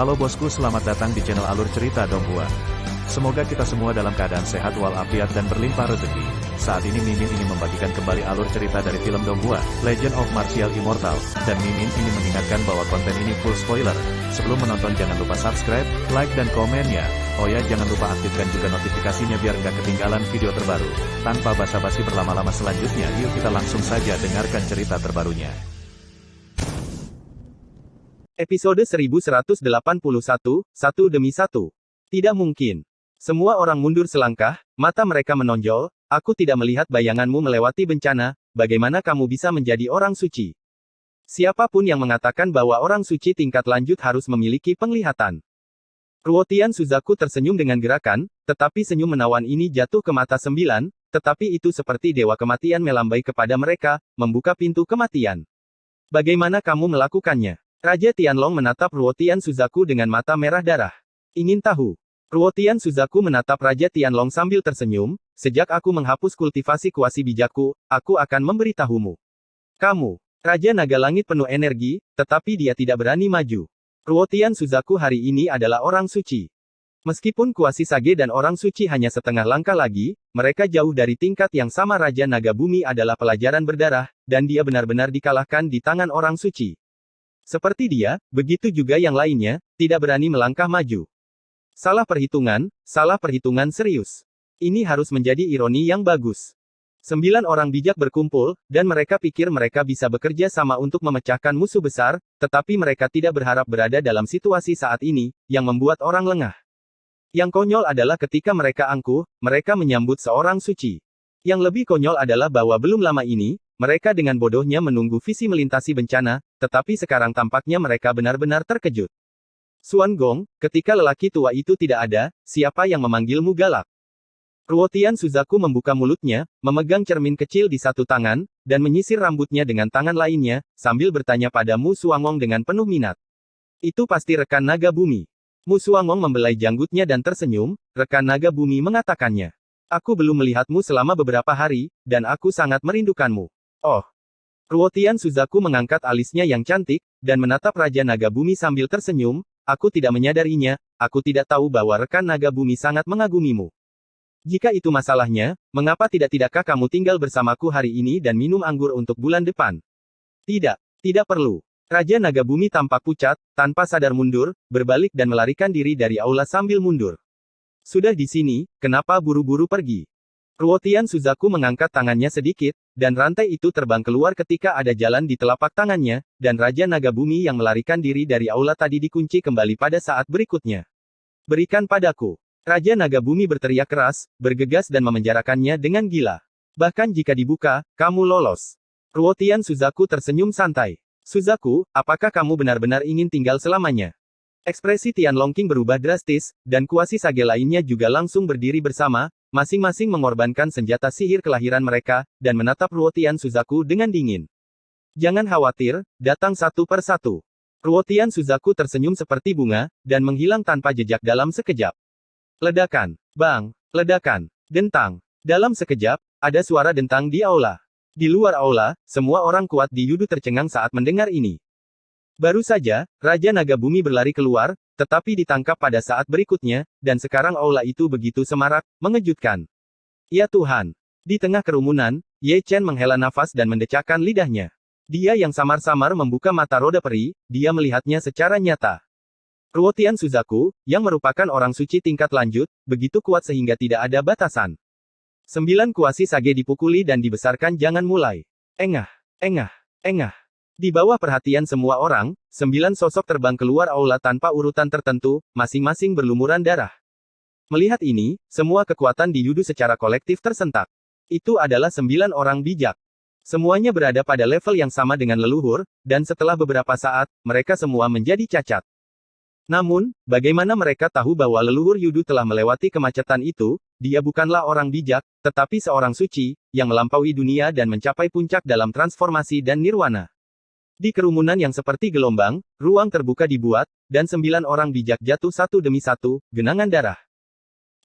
Halo bosku, selamat datang di channel Alur Cerita Donghua. Semoga kita semua dalam keadaan sehat walafiat dan berlimpah rezeki. Saat ini Mimin ingin membagikan kembali alur cerita dari film Donghua, Legend of Martial Immortal, dan Mimin ingin mengingatkan bahwa konten ini full spoiler. Sebelum menonton jangan lupa subscribe, like dan komen ya. Oh ya, jangan lupa aktifkan juga notifikasinya biar nggak ketinggalan video terbaru. Tanpa basa-basi berlama-lama selanjutnya, yuk kita langsung saja dengarkan cerita terbarunya. Episode 1181, Satu Demi Satu. Tidak mungkin. Semua orang mundur selangkah, mata mereka menonjol. Aku tidak melihat bayanganmu melewati bencana, bagaimana kamu bisa menjadi orang suci? Siapapun yang mengatakan bahwa orang suci tingkat lanjut harus memiliki penglihatan. Ruotian Suzaku tersenyum dengan gerakan, tetapi senyum menawan ini jatuh ke mata sembilan, tetapi itu seperti dewa kematian melambai kepada mereka, membuka pintu kematian. Bagaimana kamu melakukannya? Raja Tianlong menatap Ruotian Suzaku dengan mata merah darah. Ingin tahu? Ruotian Suzaku menatap Raja Tianlong sambil tersenyum, sejak aku menghapus kultivasi kuasi bijakku, aku akan memberitahumu. Kamu, Raja Naga Langit penuh energi, tetapi dia tidak berani maju. Ruotian Suzaku hari ini adalah orang suci. Meskipun kuasi Sage dan orang suci hanya setengah langkah lagi, mereka jauh dari tingkat yang sama. Raja Naga Bumi adalah pelajaran berdarah, dan dia benar-benar dikalahkan di tangan orang suci. Seperti dia, begitu juga yang lainnya, tidak berani melangkah maju. Salah perhitungan serius. Ini harus menjadi ironi yang bagus. 9 orang bijak berkumpul, dan mereka pikir mereka bisa bekerja sama untuk memecahkan musuh besar, tetapi mereka tidak berharap berada dalam situasi saat ini, yang membuat orang lengah. Yang konyol adalah ketika mereka angkuh, mereka menyambut seorang suci. Yang lebih konyol adalah bahwa belum lama ini, mereka dengan bodohnya menunggu visi melintasi bencana, tetapi sekarang tampaknya mereka benar-benar terkejut. Xuan Gong, ketika lelaki tua itu tidak ada, siapa yang memanggilmu galak? Ruotian Suzaku membuka mulutnya, memegang cermin kecil di satu tangan, dan menyisir rambutnya dengan tangan lainnya, sambil bertanya pada Mu Suangong dengan penuh minat. Itu pasti rekan naga bumi. Mu Suangong membelai janggutnya dan tersenyum, rekan naga bumi mengatakannya. Aku belum melihatmu selama beberapa hari, dan aku sangat merindukanmu. Oh. Ruotian Suzaku mengangkat alisnya yang cantik, dan menatap Raja Naga Bumi sambil tersenyum, aku tidak menyadarinya, aku tidak tahu bahwa rekan Naga Bumi sangat mengagumimu. Jika itu masalahnya, mengapa tidakkah kamu tinggal bersamaku hari ini dan minum anggur untuk bulan depan? Tidak perlu. Raja Naga Bumi tampak pucat, tanpa sadar mundur, berbalik dan melarikan diri dari aula sambil mundur. Sudah di sini, kenapa buru-buru pergi? Ruotian Suzaku mengangkat tangannya sedikit, dan rantai itu terbang keluar ketika ada jalan di telapak tangannya, dan Raja Naga Bumi yang melarikan diri dari aula tadi dikunci kembali pada saat berikutnya. Berikan padaku. Raja Naga Bumi berteriak keras, bergegas dan memenjarakannya dengan gila. Bahkan jika dibuka, kamu lolos. Ruotian Suzaku tersenyum santai. Suzaku, apakah kamu benar-benar ingin tinggal selamanya? Ekspresi Tianlong King berubah drastis, dan kuasi Sage lainnya juga langsung berdiri bersama, masing-masing mengorbankan senjata sihir kelahiran mereka, dan menatap Ruotian Suzaku dengan dingin. Jangan khawatir, datang satu per satu. Ruotian Suzaku tersenyum seperti bunga, dan menghilang tanpa jejak dalam sekejap. Ledakan. Bang. Ledakan. Dentang. Dalam sekejap, ada suara dentang di aula. Di luar aula, semua orang kuat di Yudu tercengang saat mendengar ini. Baru saja, Raja Naga Bumi berlari keluar, tetapi ditangkap pada saat berikutnya, dan sekarang aula itu begitu semarak, mengejutkan. Ya Tuhan! Di tengah kerumunan, Ye Chen menghela nafas dan mendecakkan lidahnya. Dia yang samar-samar membuka mata roda peri, dia melihatnya secara nyata. Ruotian Suzaku, yang merupakan orang suci tingkat lanjut, begitu kuat sehingga tidak ada batasan. 9 kuasi Sage dipukuli dan dibesarkan. Jangan mulai. Engah. Di bawah perhatian semua orang, 9 sosok terbang keluar aula tanpa urutan tertentu, masing-masing berlumuran darah. Melihat ini, semua kekuatan di Yudu secara kolektif tersentak. Itu adalah 9 orang bijak. Semuanya berada pada level yang sama dengan leluhur, dan setelah beberapa saat, mereka semua menjadi cacat. Namun, bagaimana mereka tahu bahwa leluhur Yudu telah melewati kemacetan itu? Dia bukanlah orang bijak, tetapi seorang suci, yang melampaui dunia dan mencapai puncak dalam transformasi dan nirwana. Di kerumunan yang seperti gelombang, ruang terbuka dibuat, dan 9 orang bijak jatuh satu demi satu, genangan darah.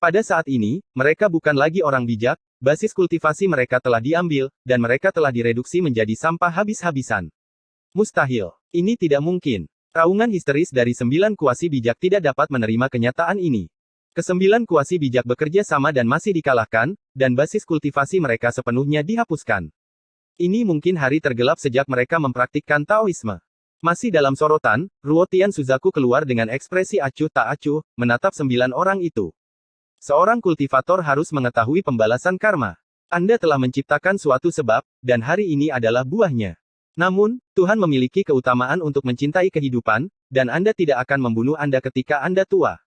Pada saat ini, mereka bukan lagi orang bijak, basis kultivasi mereka telah diambil, dan mereka telah direduksi menjadi sampah habis-habisan. Mustahil. Ini tidak mungkin. Raungan histeris dari 9 kuasi bijak tidak dapat menerima kenyataan ini. Kesembilan kuasi bijak bekerja sama dan masih dikalahkan, dan basis kultivasi mereka sepenuhnya dihapuskan. Ini mungkin hari tergelap sejak mereka mempraktikkan Taoisme. Masih dalam sorotan, Ruotian Suzaku keluar dengan ekspresi acuh tak acuh, menatap 9 orang itu. Seorang kultivator harus mengetahui pembalasan karma. Anda telah menciptakan suatu sebab, dan hari ini adalah buahnya. Namun, Tuhan memiliki keutamaan untuk mencintai kehidupan, dan Anda tidak akan membunuh Anda ketika Anda tua.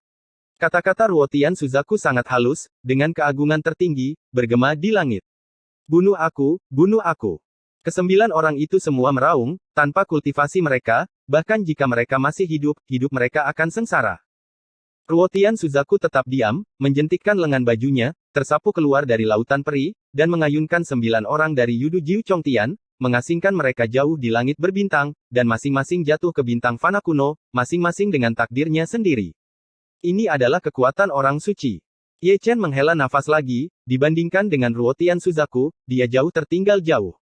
Kata-kata Ruotian Suzaku sangat halus, dengan keagungan tertinggi, bergema di langit. Bunuh aku, bunuh aku. Kesembilan orang itu semua meraung, tanpa kultivasi mereka, bahkan jika mereka masih hidup, hidup mereka akan sengsara. Ruotian Suzaku tetap diam, menjentikkan lengan bajunya, tersapu keluar dari lautan peri, dan mengayunkan 9 orang dari Yudu Jiu Chongtian, mengasingkan mereka jauh di langit berbintang, dan masing-masing jatuh ke bintang fana kuno, masing-masing dengan takdirnya sendiri. Ini adalah kekuatan orang suci. Ye Chen menghela nafas lagi, dibandingkan dengan Ruotian Suzaku, dia jauh tertinggal jauh.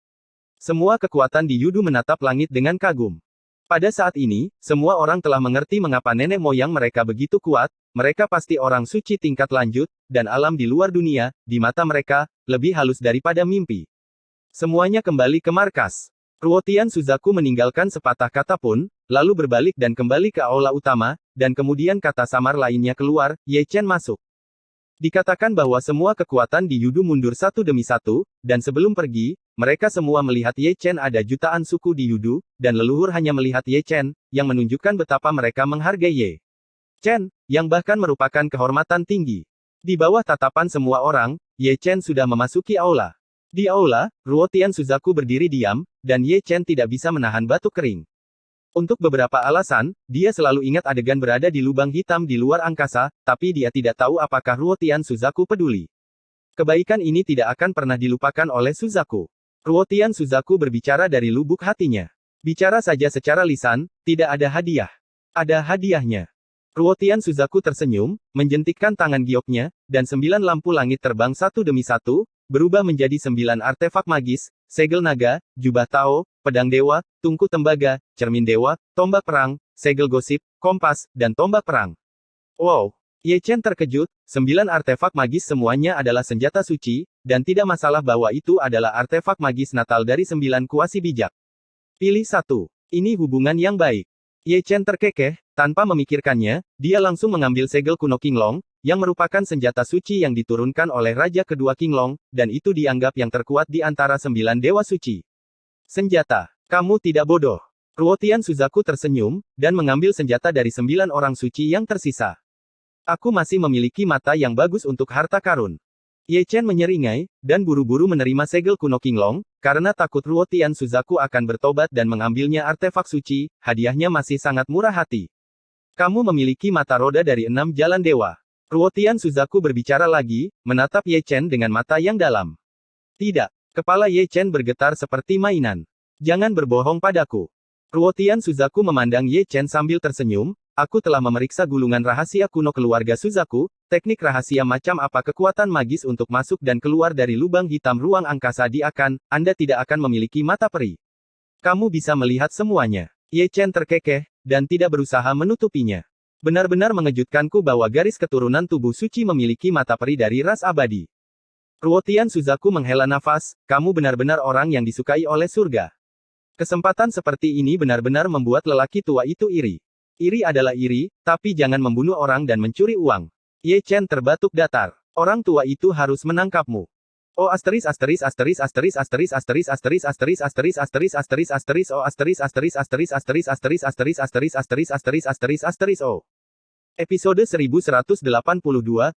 Semua kekuatan di Yudu menatap langit dengan kagum. Pada saat ini, semua orang telah mengerti mengapa nenek moyang mereka begitu kuat, mereka pasti orang suci tingkat lanjut, dan alam di luar dunia, di mata mereka, lebih halus daripada mimpi. Semuanya kembali ke markas. Ruotian Suzaku meninggalkan sepatah kata pun, lalu berbalik dan kembali ke aula utama, dan kemudian kata samar lainnya keluar, Ye Chen masuk. Dikatakan bahwa semua kekuatan di Yudu mundur satu demi satu, dan sebelum pergi, mereka semua melihat Ye Chen ada jutaan suku di Yudu, dan leluhur hanya melihat Ye Chen, yang menunjukkan betapa mereka menghargai Ye Chen, yang bahkan merupakan kehormatan tinggi. Di bawah tatapan semua orang, Ye Chen sudah memasuki aula. Di aula, Ruotian Suzaku berdiri diam, dan Ye Chen tidak bisa menahan batuk kering. Untuk beberapa alasan, dia selalu ingat adegan berada di lubang hitam di luar angkasa, tapi dia tidak tahu apakah Ruotian Suzaku peduli. Kebaikan ini tidak akan pernah dilupakan oleh Suzaku. Ruotian Suzaku berbicara dari lubuk hatinya. Bicara saja secara lisan, tidak ada hadiah. Ada hadiahnya. Ruotian Suzaku tersenyum, menjentikkan tangan gioknya, dan 9 lampu langit terbang satu demi satu, berubah menjadi 9 artefak magis, segel naga, jubah Tao, pedang dewa, tungku tembaga, cermin dewa, tombak perang, segel gosip, kompas, dan tombak perang. Wow! Ye Chen terkejut, 9 artefak magis semuanya adalah senjata suci, dan tidak masalah bahwa itu adalah artefak magis natal dari 9 kuasi bijak. Pilih satu. Ini hubungan yang baik. Ye Chen terkekeh, tanpa memikirkannya, dia langsung mengambil segel kuno Qinglong, yang merupakan senjata suci yang diturunkan oleh Raja Kedua Qinglong, dan itu dianggap yang terkuat di antara 9 dewa suci. Senjata. Kamu tidak bodoh. Ruotian Suzaku tersenyum, dan mengambil senjata dari 9 orang suci yang tersisa. Aku masih memiliki mata yang bagus untuk harta karun. Ye Chen menyeringai, dan buru-buru menerima segel kuno Qinglong, karena takut Ruotian Suzaku akan bertobat dan mengambilnya artefak suci, hadiahnya masih sangat murah hati. Kamu memiliki mata roda dari 6 jalan dewa. Ruotian Suzaku berbicara lagi, menatap Ye Chen dengan mata yang dalam. Tidak. Kepala Ye Chen bergetar seperti mainan. Jangan berbohong padaku. Ruotian Suzaku memandang Ye Chen sambil tersenyum, aku telah memeriksa gulungan rahasia kuno keluarga Suzaku, teknik rahasia macam apa kekuatan magis untuk masuk dan keluar dari lubang hitam ruang angkasa di akan, Anda tidak akan memiliki mata peri. Kamu bisa melihat semuanya. Ye Chen terkekeh, dan tidak berusaha menutupinya. Benar-benar mengejutkanku bahwa garis keturunan tubuh suci memiliki mata peri dari ras abadi. Ruotian Suzaku menghela nafas, kamu benar-benar orang yang disukai oleh surga. Kesempatan seperti ini benar-benar membuat lelaki tua itu iri. Iri adalah iri, tapi jangan membunuh orang dan mencuri uang. Ye Chen terbatuk datar. Orang tua itu harus menangkapmu. Oh asteris asteris asteris asteris asteris asteris asteris asteris asteris asteris asteris asteris oh asteris asteris asteris asteris asteris asteris asteris asteris asteris asteris asteris oh. Episode 1182,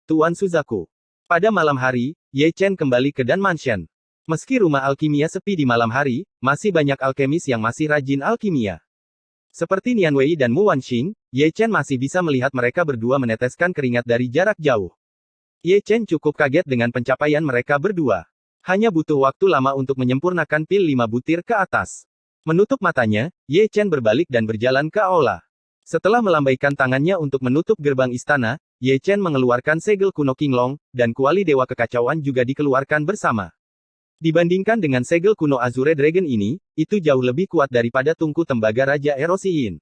Tuan Suzaku. Pada malam hari, Ye Chen kembali ke Dan Mansion. Meski rumah alkimia sepi di malam hari, masih banyak alkemis yang masih rajin alkimia. Seperti Nian Wei dan Mu Wanxing, Ye Chen masih bisa melihat mereka berdua meneteskan keringat dari jarak jauh. Ye Chen cukup kaget dengan pencapaian mereka berdua. Hanya butuh waktu lama untuk menyempurnakan pil 5 butir ke atas. Menutup matanya, Ye Chen berbalik dan berjalan ke aula. Setelah melambaikan tangannya untuk menutup gerbang istana, Ye Chen mengeluarkan segel kuno Qinglong, dan kuali dewa kekacauan juga dikeluarkan bersama. Dibandingkan dengan segel kuno Azure Dragon ini, itu jauh lebih kuat daripada tungku tembaga Raja Erosiin.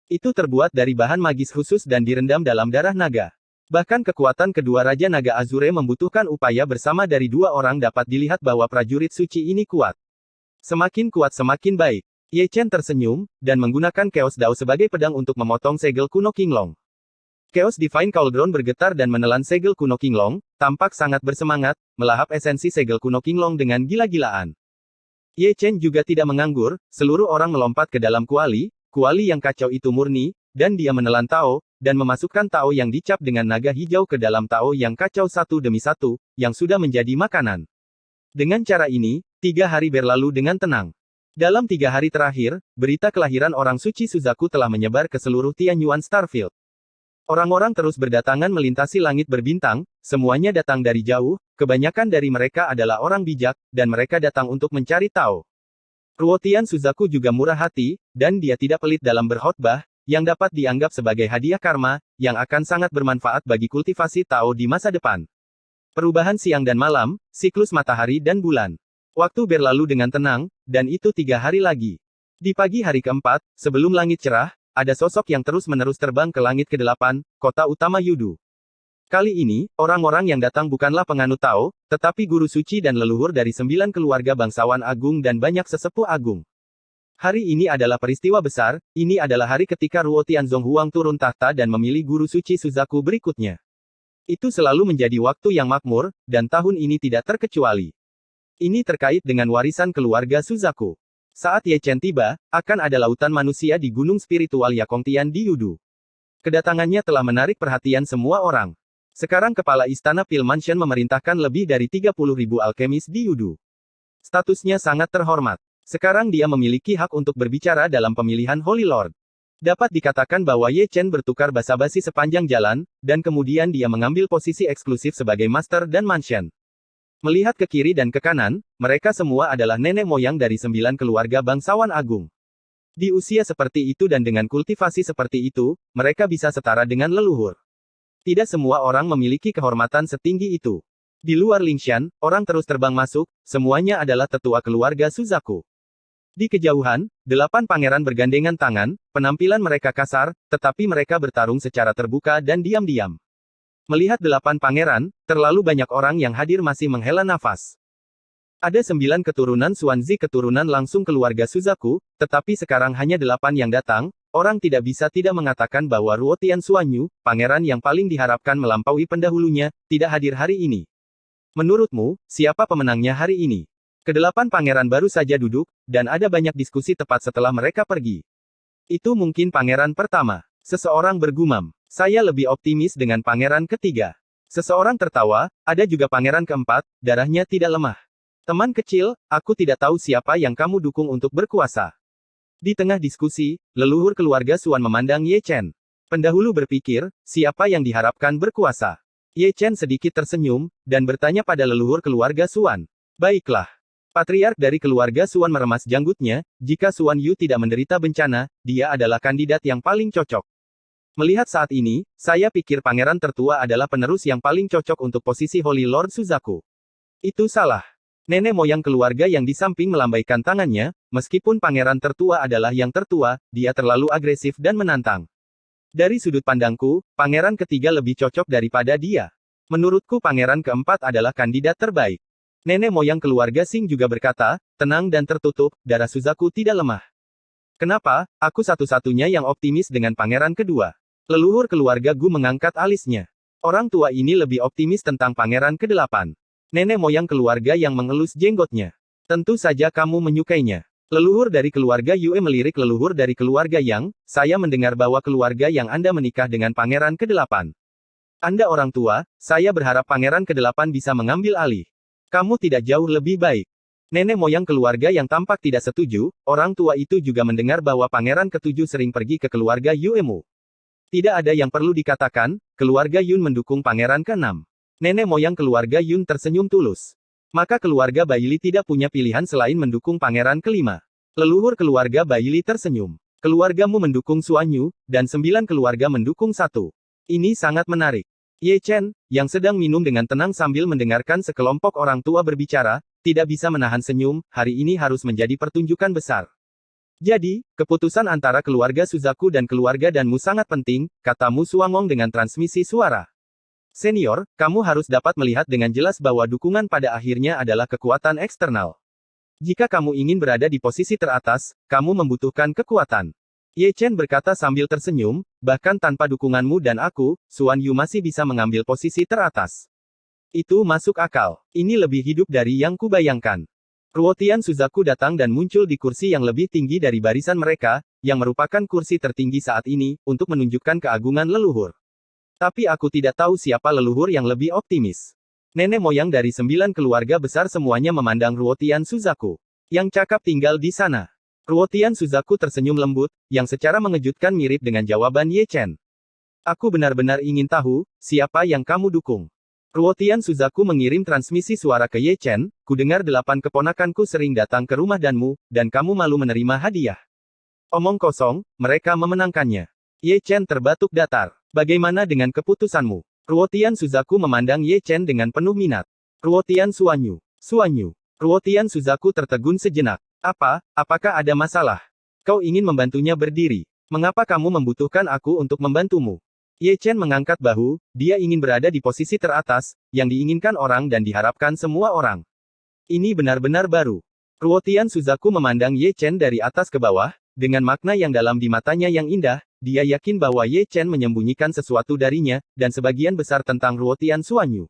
Itu terbuat dari bahan magis khusus dan direndam dalam darah naga. Bahkan kekuatan kedua Raja Naga Azure membutuhkan upaya bersama dari dua orang dapat dilihat bahwa prajurit suci ini kuat. Semakin kuat semakin baik. Ye Chen tersenyum, dan menggunakan Chaos Dao sebagai pedang untuk memotong segel kuno Qinglong. Chaos Divine Cauldron bergetar dan menelan segel kuno Qinglong, tampak sangat bersemangat, melahap esensi segel kuno Qinglong dengan gila-gilaan. Ye Chen juga tidak menganggur, seluruh orang melompat ke dalam kuali yang kacau itu murni, dan dia menelan Tao, dan memasukkan Tao yang dicap dengan naga hijau ke dalam Tao yang kacau satu demi satu, yang sudah menjadi makanan. Dengan cara ini, 3 hari berlalu dengan tenang. Dalam 3 hari terakhir, berita kelahiran orang suci Suzaku telah menyebar ke seluruh Tianyuan Starfield. Orang-orang terus berdatangan melintasi langit berbintang, semuanya datang dari jauh, kebanyakan dari mereka adalah orang bijak, dan mereka datang untuk mencari Tao. Ruotian Suzaku juga murah hati, dan dia tidak pelit dalam berkhotbah, yang dapat dianggap sebagai hadiah karma, yang akan sangat bermanfaat bagi kultivasi Tao di masa depan. Perubahan siang dan malam, siklus matahari dan bulan. Waktu berlalu dengan tenang, dan itu 3 hari lagi. Di pagi hari keempat, sebelum langit cerah, ada sosok yang terus-menerus terbang ke langit ke-8, kota utama Yudu. Kali ini, orang-orang yang datang bukanlah penganut Tao, tetapi guru suci dan leluhur dari 9 keluarga bangsawan agung dan banyak sesepuh agung. Hari ini adalah peristiwa besar, ini adalah hari ketika Ruo Tianzong Huang turun tahta dan memilih guru suci Suzaku berikutnya. Itu selalu menjadi waktu yang makmur, dan tahun ini tidak terkecuali. Ini terkait dengan warisan keluarga Suzaku. Saat Ye Chen tiba, akan ada lautan manusia di gunung spiritual Yakongtian di Yudu. Kedatangannya telah menarik perhatian semua orang. Sekarang kepala istana Pil Mansion memerintahkan lebih dari 30.000 alkemis di Yudu. Statusnya sangat terhormat. Sekarang dia memiliki hak untuk berbicara dalam pemilihan Holy Lord. Dapat dikatakan bahwa Ye Chen bertukar basa-basi sepanjang jalan, dan kemudian dia mengambil posisi eksklusif sebagai Master dan Mansion. Melihat ke kiri dan ke kanan, mereka semua adalah nenek moyang dari 9 keluarga bangsawan agung. Di usia seperti itu dan dengan kultivasi seperti itu, mereka bisa setara dengan leluhur. Tidak semua orang memiliki kehormatan setinggi itu. Di luar Lingshan, orang terus terbang masuk, semuanya adalah tetua keluarga Suzaku. Di kejauhan, 8 pangeran bergandengan tangan, penampilan mereka kasar, tetapi mereka bertarung secara terbuka dan diam-diam. Melihat 8 pangeran, terlalu banyak orang yang hadir masih menghela nafas. Ada 9 keturunan Xuanzi keturunan langsung keluarga Suzaku, tetapi sekarang hanya 8 yang datang. Orang tidak bisa tidak mengatakan bahwa Ruotian Xuanyu, pangeran yang paling diharapkan melampaui pendahulunya, tidak hadir hari ini. Menurutmu, siapa pemenangnya hari ini? Ke-8 pangeran baru saja duduk, dan ada banyak diskusi tepat setelah mereka pergi. Itu mungkin pangeran pertama. Seseorang bergumam. Saya lebih optimis dengan pangeran ketiga. Seseorang tertawa, ada juga pangeran keempat, darahnya tidak lemah. Teman kecil, aku tidak tahu siapa yang kamu dukung untuk berkuasa. Di tengah diskusi, leluhur keluarga Xuan memandang Ye Chen. Pendahulu berpikir, siapa yang diharapkan berkuasa? Ye Chen sedikit tersenyum, dan bertanya pada leluhur keluarga Xuan. Baiklah. Patriark dari keluarga Xuan meremas janggutnya, jika Xuan Yu tidak menderita bencana, dia adalah kandidat yang paling cocok. Melihat saat ini, saya pikir pangeran tertua adalah penerus yang paling cocok untuk posisi Holy Lord Suzaku. Itu salah. Nenek moyang keluarga yang di samping melambaikan tangannya, meskipun pangeran tertua adalah yang tertua, dia terlalu agresif dan menantang. Dari sudut pandangku, pangeran ketiga lebih cocok daripada dia. Menurutku pangeran keempat adalah kandidat terbaik. Nenek moyang keluarga Sing juga berkata, tenang dan tertutup, darah Suzaku tidak lemah. Kenapa, aku satu-satunya yang optimis dengan pangeran kedua? Leluhur keluarga Gu mengangkat alisnya. Orang tua ini lebih optimis tentang pangeran ke-8. Nenek moyang keluarga yang mengelus jenggotnya. Tentu saja kamu menyukainya. Leluhur dari keluarga Yue melirik leluhur dari keluarga Yang, saya mendengar bahwa keluarga yang Anda menikah dengan pangeran ke-8. Anda orang tua, saya berharap pangeran ke-8 bisa mengambil alih. Kamu tidak jauh lebih baik. Nenek moyang keluarga yang tampak tidak setuju, orang tua itu juga mendengar bahwa pangeran ke-7 sering pergi ke keluarga Yuemu. Tidak ada yang perlu dikatakan, keluarga Yun mendukung pangeran ke-6. Nenek moyang keluarga Yun tersenyum tulus. Maka keluarga Baili tidak punya pilihan selain mendukung pangeran ke-5. Leluhur keluarga Baili tersenyum. Keluargamu mendukung Xuanyu, dan 9 keluarga mendukung 1. Ini sangat menarik. Ye Chen, yang sedang minum dengan tenang sambil mendengarkan sekelompok orang tua berbicara, tidak bisa menahan senyum, hari ini harus menjadi pertunjukan besar. Jadi, keputusan antara keluarga Suzaku dan keluarga Danmu sangat penting, kata Mu Suangong dengan transmisi suara. Senior, kamu harus dapat melihat dengan jelas bahwa dukungan pada akhirnya adalah kekuatan eksternal. Jika kamu ingin berada di posisi teratas, kamu membutuhkan kekuatan. Ye Chen berkata sambil tersenyum, bahkan tanpa dukunganmu dan aku, Xuan Yu masih bisa mengambil posisi teratas. Itu masuk akal. Ini lebih hidup dari yang kubayangkan. Ruotian Suzaku datang dan muncul di kursi yang lebih tinggi dari barisan mereka, yang merupakan kursi tertinggi saat ini, untuk menunjukkan keagungan leluhur. Tapi aku tidak tahu siapa leluhur yang lebih optimis. Nenek moyang dari 9 keluarga besar semuanya memandang Ruotian Suzaku. Yang cakap tinggal di sana. Ruotian Suzaku tersenyum lembut, yang secara mengejutkan mirip dengan jawaban Ye Chen. Aku benar-benar ingin tahu, siapa yang kamu dukung. Ruotian Suzaku mengirim transmisi suara ke Ye Chen, ku dengar 8 keponakanku sering datang ke rumah Danmu, dan kamu malu menerima hadiah. Omong kosong, mereka memenangkannya. Ye Chen terbatuk datar. Bagaimana dengan keputusanmu? Ruotian Suzaku memandang Ye Chen dengan penuh minat. Ruotian Xuanyu. Xuanyu. Ruotian Suzaku tertegun sejenak. Apakah ada masalah? Kau ingin membantunya berdiri. Mengapa kamu membutuhkan aku untuk membantumu? Ye Chen mengangkat bahu, dia ingin berada di posisi teratas, yang diinginkan orang dan diharapkan semua orang. Ini benar-benar baru. Ruotian Suzaku memandang Ye Chen dari atas ke bawah, dengan makna yang dalam di matanya yang indah, dia yakin bahwa Ye Chen menyembunyikan sesuatu darinya, dan sebagian besar tentang Ruotian Xuanyu.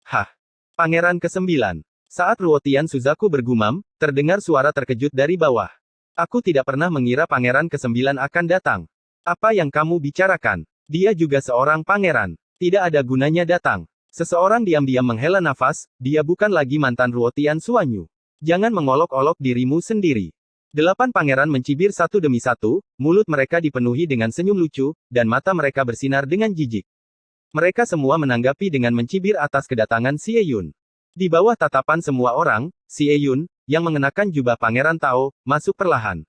Hah! Pangeran ke-9. Saat Ruotian Suzaku bergumam, terdengar suara terkejut dari bawah. Aku tidak pernah mengira Pangeran ke-9 akan datang. Apa yang kamu bicarakan? Dia juga seorang pangeran. Tidak ada gunanya datang. Seseorang diam-diam menghela nafas, dia bukan lagi mantan Ruotian Xuanyu. Jangan mengolok-olok dirimu sendiri. 8 pangeran mencibir satu demi satu, mulut mereka dipenuhi dengan senyum lucu, dan mata mereka bersinar dengan jijik. Mereka semua menanggapi dengan mencibir atas kedatangan Xie Yun. Di bawah tatapan semua orang, Xie Yun, yang mengenakan jubah Pangeran Tao, masuk perlahan.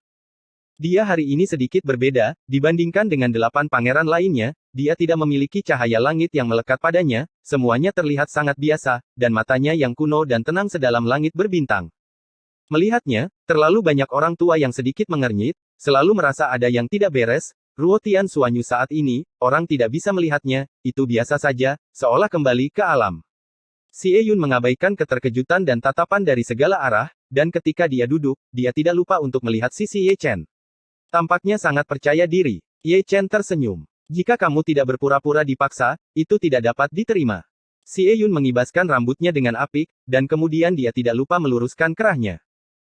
Dia hari ini sedikit berbeda, dibandingkan dengan 8 pangeran lainnya, dia tidak memiliki cahaya langit yang melekat padanya, semuanya terlihat sangat biasa, dan matanya yang kuno dan tenang sedalam langit berbintang. Melihatnya, terlalu banyak orang tua yang sedikit mengernyit, selalu merasa ada yang tidak beres, Ruotian Xuanyu saat ini, orang tidak bisa melihatnya, itu biasa saja, seolah kembali ke alam. Xie Yun mengabaikan keterkejutan dan tatapan dari segala arah, dan ketika dia duduk, dia tidak lupa untuk melihat sisi Ye Chen. Tampaknya sangat percaya diri. Ye Chen tersenyum. Jika kamu tidak berpura-pura dipaksa, itu tidak dapat diterima. Xie Yun mengibaskan rambutnya dengan apik, dan kemudian dia tidak lupa meluruskan kerahnya.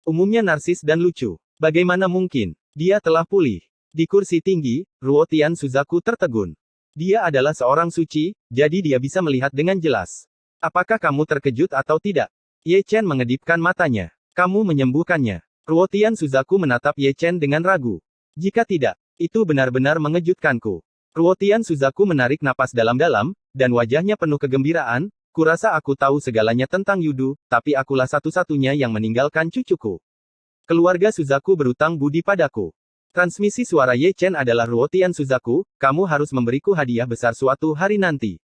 Umumnya narsis dan lucu. Bagaimana mungkin? Dia telah pulih. Di kursi tinggi, Ruotian Suzaku tertegun. Dia adalah seorang suci, jadi dia bisa melihat dengan jelas. Apakah kamu terkejut atau tidak? Ye Chen mengedipkan matanya. Kamu menyembuhkannya. Ruotian Suzaku menatap Ye Chen dengan ragu. Jika tidak, itu benar-benar mengejutkanku. Ruotian Suzaku menarik napas dalam-dalam, dan wajahnya penuh kegembiraan, kurasa aku tahu segalanya tentang Yudu, tapi akulah satu-satunya yang meninggalkan cucuku. Keluarga Suzaku berutang budi padaku. Transmisi suara Ye Chen adalah Ruotian Suzaku, kamu harus memberiku hadiah besar suatu hari nanti.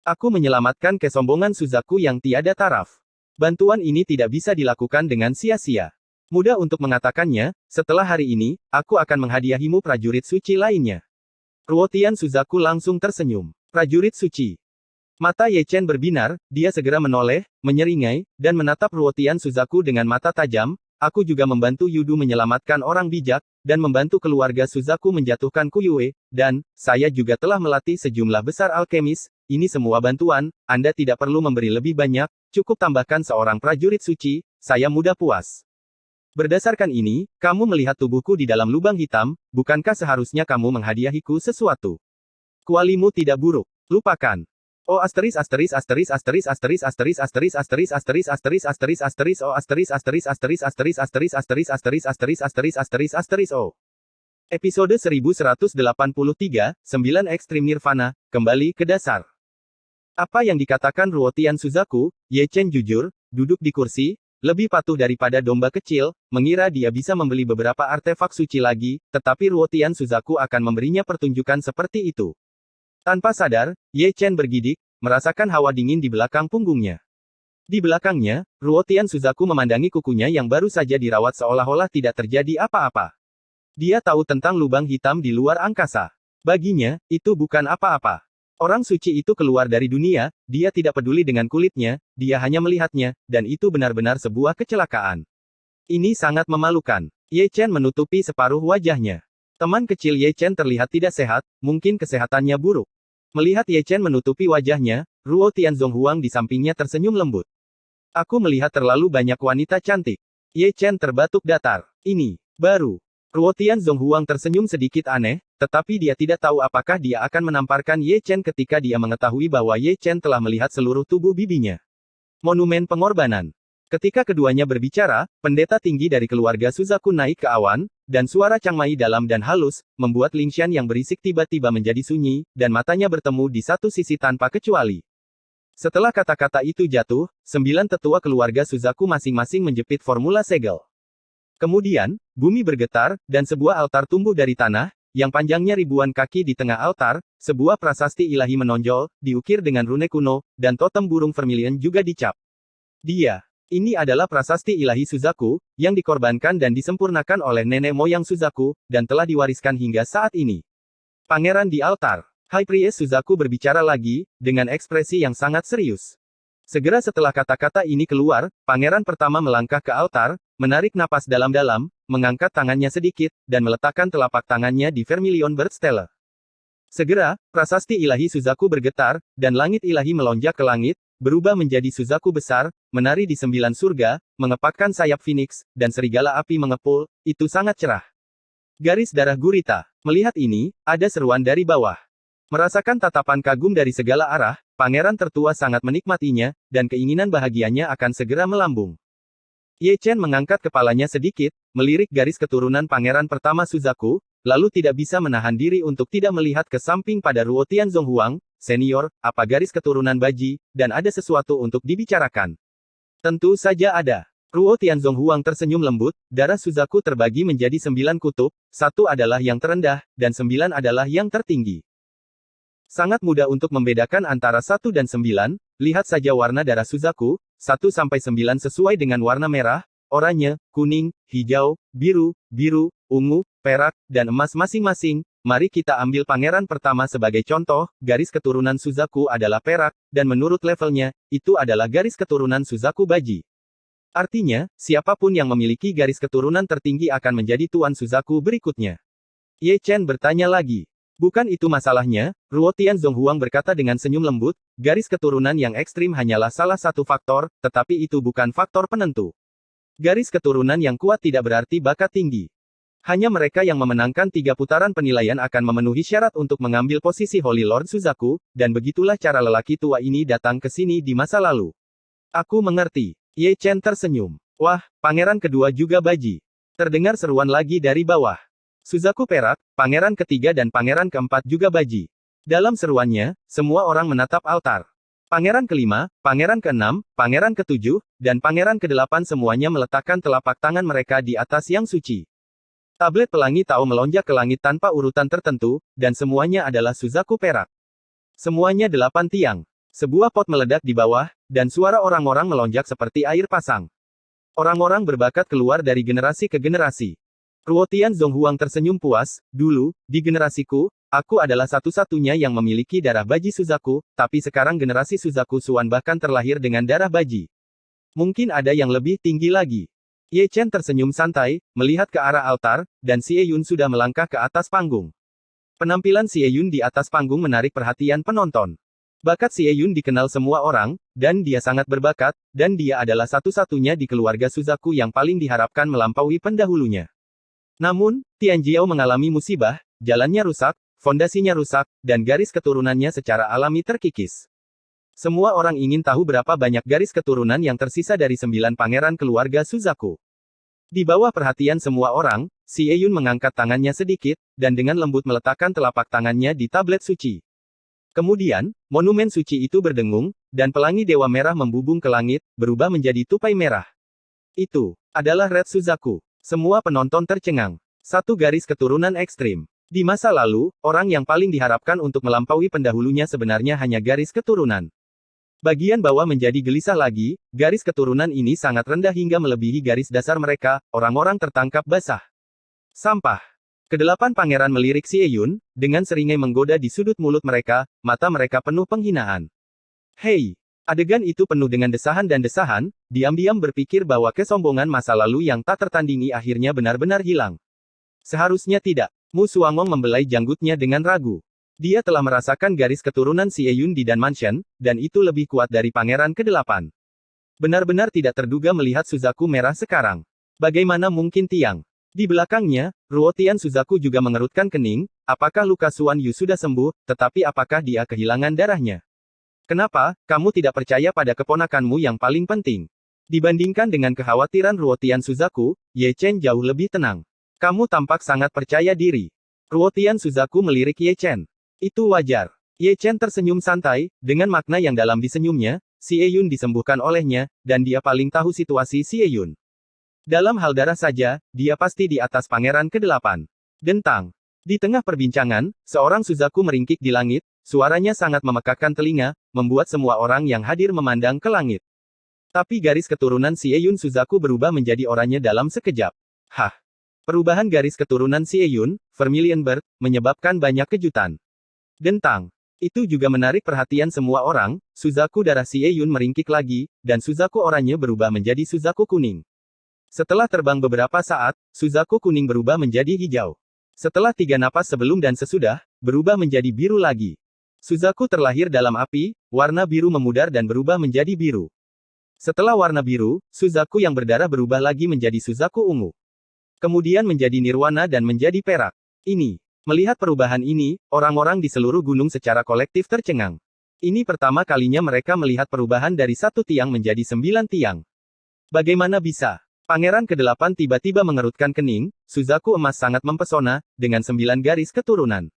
Aku menyelamatkan kesombongan Suzaku yang tiada taraf. Bantuan ini tidak bisa dilakukan dengan sia-sia. Mudah untuk mengatakannya, setelah hari ini, aku akan menghadiahimu prajurit suci lainnya. Ruotian Suzaku langsung tersenyum. Prajurit suci. Mata Ye Chen berbinar, dia segera menoleh, menyeringai, dan menatap Ruotian Suzaku dengan mata tajam. Aku juga membantu Yudu menyelamatkan orang bijak, dan membantu keluarga Suzaku menjatuhkan Kuyue, dan, saya juga telah melatih sejumlah besar alkemis, ini semua bantuan, Anda tidak perlu memberi lebih banyak, cukup tambahkan seorang prajurit suci, saya mudah puas. Berdasarkan ini, kamu melihat tubuhku di dalam lubang hitam, bukankah seharusnya kamu menghadiahiku sesuatu? Kualimu tidak buruk. Lupakan. Oh asteris asteris asteris asteris asteris asteris asteris asteris asteris asteris asteris asteris oh asteris asteris asteris asteris asteris asteris asteris asteris asteris asteris asteris oh. Episode 1183, 9 Ekstrim Nirvana, kembali ke dasar. Apa yang dikatakan Ruotian Suzaku, Ye Chen jujur, duduk di kursi, lebih patuh daripada domba kecil, mengira dia bisa membeli beberapa artefak suci lagi, tetapi Ruotian Suzaku akan memberinya pertunjukan seperti itu. Tanpa sadar, Ye Chen bergidik, merasakan hawa dingin di belakang punggungnya. Di belakangnya, Ruotian Suzaku memandangi kukunya yang baru saja dirawat seolah-olah tidak terjadi apa-apa. Dia tahu tentang lubang hitam di luar angkasa. Baginya, itu bukan apa-apa. Orang suci itu keluar dari dunia, dia tidak peduli dengan kulitnya, dia hanya melihatnya, dan itu benar-benar sebuah kecelakaan. Ini sangat memalukan. Ye Chen menutupi separuh wajahnya. Teman kecil Ye Chen terlihat tidak sehat, mungkin kesehatannya buruk. Melihat Ye Chen menutupi wajahnya, Ruo Tianzong Huang di sampingnya tersenyum lembut. Aku melihat terlalu banyak wanita cantik. Ye Chen terbatuk datar. Ini baru. Ruo Tianzong Huang tersenyum sedikit aneh, tetapi dia tidak tahu apakah dia akan menamparkan Ye Chen ketika dia mengetahui bahwa Ye Chen telah melihat seluruh tubuh bibinya. Monumen pengorbanan. Ketika keduanya berbicara, pendeta tinggi dari keluarga Suzaku naik ke awan, dan suara Changmai dalam dan halus, membuat Lingshan yang berisik tiba-tiba menjadi sunyi, dan matanya bertemu di satu sisi tanpa kecuali. Setelah kata-kata itu jatuh, 9 tetua keluarga Suzaku masing-masing menjepit formula segel. Kemudian, bumi bergetar, dan sebuah altar tumbuh dari tanah, yang panjangnya ribuan kaki di tengah altar, sebuah prasasti ilahi menonjol, diukir dengan rune kuno, dan totem burung vermilion juga dicap. Ini adalah prasasti ilahi Suzaku, yang dikorbankan dan disempurnakan oleh nenek moyang Suzaku, dan telah diwariskan hingga saat ini. Pangeran di altar. High Priest Suzaku berbicara lagi, dengan ekspresi yang sangat serius. Segera setelah kata-kata ini keluar, pangeran pertama melangkah ke altar, menarik napas dalam-dalam, mengangkat tangannya sedikit, dan meletakkan telapak tangannya di Vermilion Bird Stele. Segera, prasasti ilahi Suzaku bergetar, dan langit ilahi melonjak ke langit, berubah menjadi Suzaku besar, menari di 9 surga, mengepakkan sayap Phoenix, dan serigala api mengepul, itu sangat cerah. Garis darah gurita. Melihat ini, ada seruan dari bawah. Merasakan tatapan kagum dari segala arah, pangeran tertua sangat menikmatinya, dan keinginan bahagianya akan segera melambung. Ye Chen mengangkat kepalanya sedikit, melirik garis keturunan pangeran pertama Suzaku, lalu tidak bisa menahan diri untuk tidak melihat ke samping pada Ruo Tianzong Huang, senior, apa garis keturunan Baji, dan ada sesuatu untuk dibicarakan. Tentu saja ada. Ruo Tianzong Huang tersenyum lembut, darah Suzaku terbagi menjadi 9 kutub, 1 adalah yang terendah, dan 9 adalah yang tertinggi. Sangat mudah untuk membedakan antara 1 dan 9, lihat saja warna darah Suzaku, 1-9 sesuai dengan warna merah, oranye, kuning, hijau, biru, ungu, perak, dan emas masing-masing. Mari kita ambil pangeran pertama sebagai contoh, garis keturunan Suzaku adalah perak, dan menurut levelnya, itu adalah garis keturunan Suzaku Baji. Artinya, siapapun yang memiliki garis keturunan tertinggi akan menjadi tuan Suzaku berikutnya. Ye Chen bertanya lagi. Bukan itu masalahnya, Ruo Tianzong Huang berkata dengan senyum lembut, garis keturunan yang ekstrim hanyalah salah satu faktor, tetapi itu bukan faktor penentu. Garis keturunan yang kuat tidak berarti bakat tinggi. Hanya mereka yang memenangkan 3 putaran penilaian akan memenuhi syarat untuk mengambil posisi Holy Lord Suzaku, dan begitulah cara lelaki tua ini datang ke sini di masa lalu. Aku mengerti. Ye Chen tersenyum. Wah, pangeran kedua juga Baji. Terdengar seruan lagi dari bawah. Suzaku perak, pangeran ketiga dan pangeran keempat juga Baji. Dalam seruannya, semua orang menatap altar. Pangeran kelima, pangeran keenam, pangeran ketujuh, dan pangeran kedelapan semuanya meletakkan telapak tangan mereka di atas yang suci. Tablet pelangi Tao melonjak ke langit tanpa urutan tertentu, dan semuanya adalah Suzaku perak. Semuanya 8 tiang. Sebuah pot meledak di bawah, dan suara orang-orang melonjak seperti air pasang. Orang-orang berbakat keluar dari generasi ke generasi. Ruo Tianzong Huang tersenyum puas, dulu, di generasiku, aku adalah satu-satunya yang memiliki darah Baji Suzaku, tapi sekarang generasi Suzaku Suan bahkan terlahir dengan darah Baji. Mungkin ada yang lebih tinggi lagi. Ye Chen tersenyum santai, melihat ke arah altar, dan Xie Yun sudah melangkah ke atas panggung. Penampilan Xie Yun di atas panggung menarik perhatian penonton. Bakat Xie Yun dikenal semua orang, dan dia sangat berbakat, dan dia adalah satu-satunya di keluarga Suzaku yang paling diharapkan melampaui pendahulunya. Namun, Tianjiao mengalami musibah, jalannya rusak, fondasinya rusak, dan garis keturunannya secara alami terkikis. Semua orang ingin tahu berapa banyak garis keturunan yang tersisa dari 9 pangeran keluarga Suzaku. Di bawah perhatian semua orang, Xie Yun mengangkat tangannya sedikit, dan dengan lembut meletakkan telapak tangannya di tablet suci. Kemudian, monumen suci itu berdengung, dan pelangi Dewa Merah membubung ke langit, berubah menjadi tupai merah. Itu adalah Red Suzaku. Semua penonton tercengang. 1 garis keturunan ekstrim. Di masa lalu, orang yang paling diharapkan untuk melampaui pendahulunya sebenarnya hanya garis keturunan. Bagian bawah menjadi gelisah lagi, garis keturunan ini sangat rendah hingga melebihi garis dasar mereka, orang-orang tertangkap basah. Sampah. Kedelapan pangeran melirik Xie Yun, dengan seringai menggoda di sudut mulut mereka, mata mereka penuh penghinaan. Hei! Adegan itu penuh dengan desahan dan desahan, diam-diam berpikir bahwa kesombongan masa lalu yang tak tertandingi akhirnya benar-benar hilang. Seharusnya tidak. Mu Suangong membelai janggutnya dengan ragu. Dia telah merasakan garis keturunan Xie Yun di Dan Mansion, dan itu lebih kuat dari pangeran ke-8. Benar-benar tidak terduga melihat Suzaku merah sekarang. Bagaimana mungkin Tiang? Di belakangnya, Ruotian Suzaku juga mengerutkan kening, apakah luka Suan Yu sudah sembuh, tetapi apakah dia kehilangan darahnya? Kenapa, kamu tidak percaya pada keponakanmu yang paling penting? Dibandingkan dengan kekhawatiran Ruotian Suzaku, Ye Chen jauh lebih tenang. Kamu tampak sangat percaya diri. Ruotian Suzaku melirik Ye Chen. Itu wajar. Ye Chen tersenyum santai, dengan makna yang dalam di senyumnya, Xie Yun disembuhkan olehnya, dan dia paling tahu situasi Xie Yun. Dalam hal darah saja, dia pasti di atas pangeran ke-8. Dentang. Di tengah perbincangan, seorang Suzaku meringkik di langit, suaranya sangat memekakkan telinga, membuat semua orang yang hadir memandang ke langit. Tapi garis keturunan Xie Yun Suzaku berubah menjadi oranye dalam sekejap. Hah! Perubahan garis keturunan Xie Yun, Vermilion Bird, menyebabkan banyak kejutan. Dentang. Itu juga menarik perhatian semua orang, Suzaku darah Xie Yun meringkik lagi, dan Suzaku oranye berubah menjadi Suzaku kuning. Setelah terbang beberapa saat, Suzaku kuning berubah menjadi hijau. Setelah 3 napas sebelum dan sesudah, berubah menjadi biru lagi. Suzaku terlahir dalam api, warna biru memudar dan berubah menjadi biru. Setelah warna biru, Suzaku yang berdarah berubah lagi menjadi Suzaku ungu. Kemudian menjadi nirwana dan menjadi perak. Melihat perubahan ini, orang-orang di seluruh gunung secara kolektif tercengang. Ini pertama kalinya mereka melihat perubahan dari 1 tiang menjadi 9 tiang. Bagaimana bisa? Pangeran ke-8 tiba-tiba mengerutkan kening, Suzaku emas sangat mempesona, dengan 9 garis keturunan.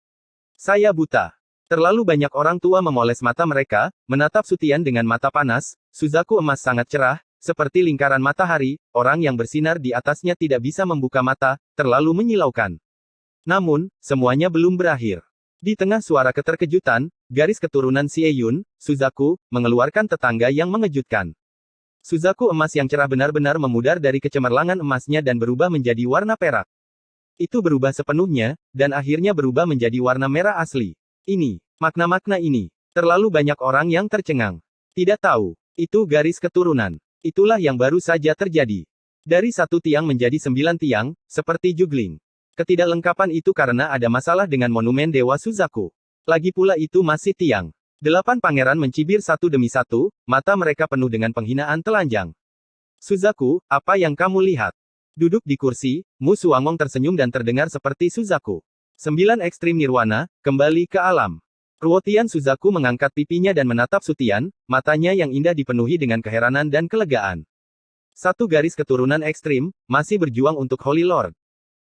Saya buta. Terlalu banyak orang tua memoles mata mereka, menatap Sutian dengan mata panas, Suzaku emas sangat cerah, seperti lingkaran matahari, orang yang bersinar di atasnya tidak bisa membuka mata, terlalu menyilaukan. Namun, semuanya belum berakhir. Di tengah suara keterkejutan, garis keturunan Xie Yun, Suzaku, mengeluarkan tetangga yang mengejutkan. Suzaku emas yang cerah benar-benar memudar dari kecemerlangan emasnya dan berubah menjadi warna perak. Itu berubah sepenuhnya, dan akhirnya berubah menjadi warna merah asli. Makna-makna ini. Terlalu banyak orang yang tercengang. Tidak tahu. Itu garis keturunan. Itulah yang baru saja terjadi. Dari 1 tiang menjadi 9 tiang, seperti juggling. Ketidaklengkapan itu karena ada masalah dengan monumen Dewa Suzaku. Lagi pula itu masih tiang. 8 pangeran mencibir satu demi satu, mata mereka penuh dengan penghinaan telanjang. Suzaku, apa yang kamu lihat? Duduk di kursi, Mu Suangong tersenyum dan terdengar seperti Suzaku. 9 ekstrim nirwana, kembali ke alam. Ruotian Suzaku mengangkat pipinya dan menatap Sutian, matanya yang indah dipenuhi dengan keheranan dan kelegaan. 1 garis keturunan ekstrim, masih berjuang untuk Holy Lord.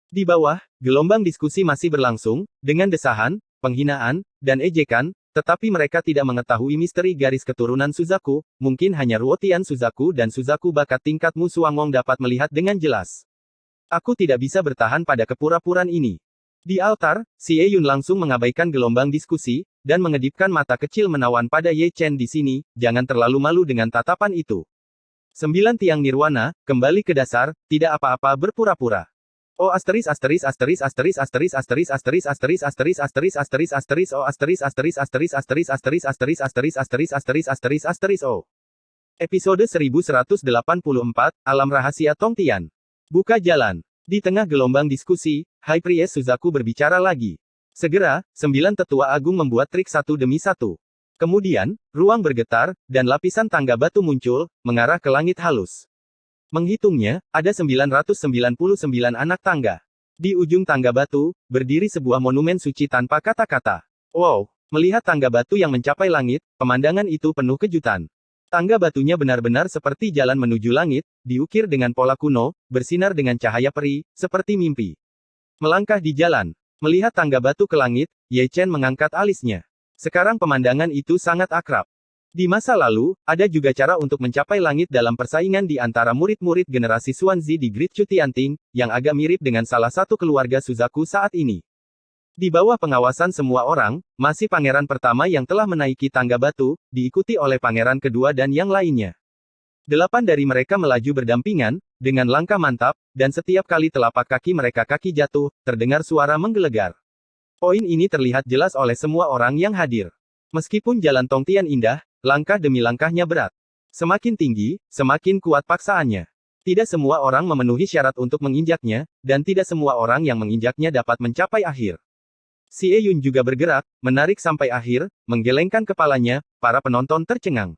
Di bawah, gelombang diskusi masih berlangsung, dengan desahan, penghinaan, dan ejekan, tetapi mereka tidak mengetahui misteri garis keturunan Suzaku, mungkin hanya Ruotian Suzaku dan Suzaku bakat tingkat Mu Suangong dapat melihat dengan jelas. Aku tidak bisa bertahan pada kepura-puraan ini. Di altar, Xie Yun langsung mengabaikan gelombang diskusi, dan mengedipkan mata kecil menawan pada Ye Chen di sini, jangan terlalu malu dengan tatapan itu. 9 tiang nirwana, kembali ke dasar, tidak apa-apa berpura-pura. Oh asteris asteris asteris asteris asteris asteris asteris asteris asteris asteris asteris asteris oh asteris asteris asteris asteris asteris asteris asteris asteris asteris asteris asteris oh. Episode 1184, Alam Rahasia Tong Tian. Buka jalan. Di tengah gelombang diskusi, High Priest Suzaku berbicara lagi. Segera, 9 tetua agung membuat trik satu demi satu. Kemudian, ruang bergetar, dan lapisan tangga batu muncul, mengarah ke langit halus. Menghitungnya, ada 999 anak tangga. Di ujung tangga batu, berdiri sebuah monumen suci tanpa kata-kata. Wow! Melihat tangga batu yang mencapai langit, pemandangan itu penuh kejutan. Tangga batunya benar-benar seperti jalan menuju langit, diukir dengan pola kuno, bersinar dengan cahaya peri, seperti mimpi. Melangkah di jalan. Melihat tangga batu ke langit, Ye Chen mengangkat alisnya. Sekarang pemandangan itu sangat akrab. Di masa lalu, ada juga cara untuk mencapai langit dalam persaingan di antara murid-murid generasi Xuanzi di Great Chutianting, yang agak mirip dengan salah satu keluarga Suzaku saat ini. Di bawah pengawasan semua orang, masih pangeran pertama yang telah menaiki tangga batu, diikuti oleh pangeran kedua dan yang lainnya. 8 dari mereka melaju berdampingan, dengan langkah mantap, dan setiap kali telapak kaki mereka kaki jatuh, terdengar suara menggelegar. Poin ini terlihat jelas oleh semua orang yang hadir. Meskipun jalan Tongtian indah, langkah demi langkahnya berat. Semakin tinggi, semakin kuat paksaannya. Tidak semua orang memenuhi syarat untuk menginjaknya, dan tidak semua orang yang menginjaknya dapat mencapai akhir. Xie Yun juga bergerak, menarik sampai akhir, menggelengkan kepalanya, para penonton tercengang.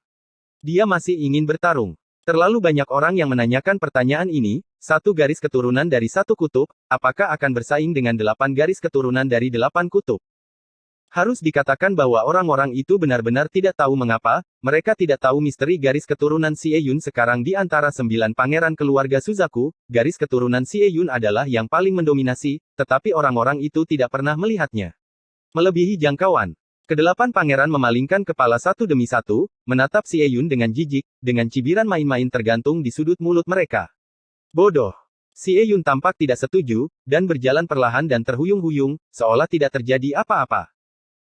Dia masih ingin bertarung. Terlalu banyak orang yang menanyakan pertanyaan ini, satu garis keturunan dari satu kutub, apakah akan bersaing dengan 8 garis keturunan dari 8 kutub? Harus dikatakan bahwa orang-orang itu benar-benar tidak tahu mengapa, mereka tidak tahu misteri garis keturunan Xie Yun sekarang di antara 9 pangeran keluarga Suzaku, garis keturunan Xie Yun adalah yang paling mendominasi, tetapi orang-orang itu tidak pernah melihatnya. Melebihi jangkauan. Kedelapan pangeran memalingkan kepala satu demi satu, menatap Xie Yun dengan jijik, dengan cibiran main-main tergantung di sudut mulut mereka. Bodoh. Xie Yun tampak tidak setuju, dan berjalan perlahan dan terhuyung-huyung, seolah tidak terjadi apa-apa.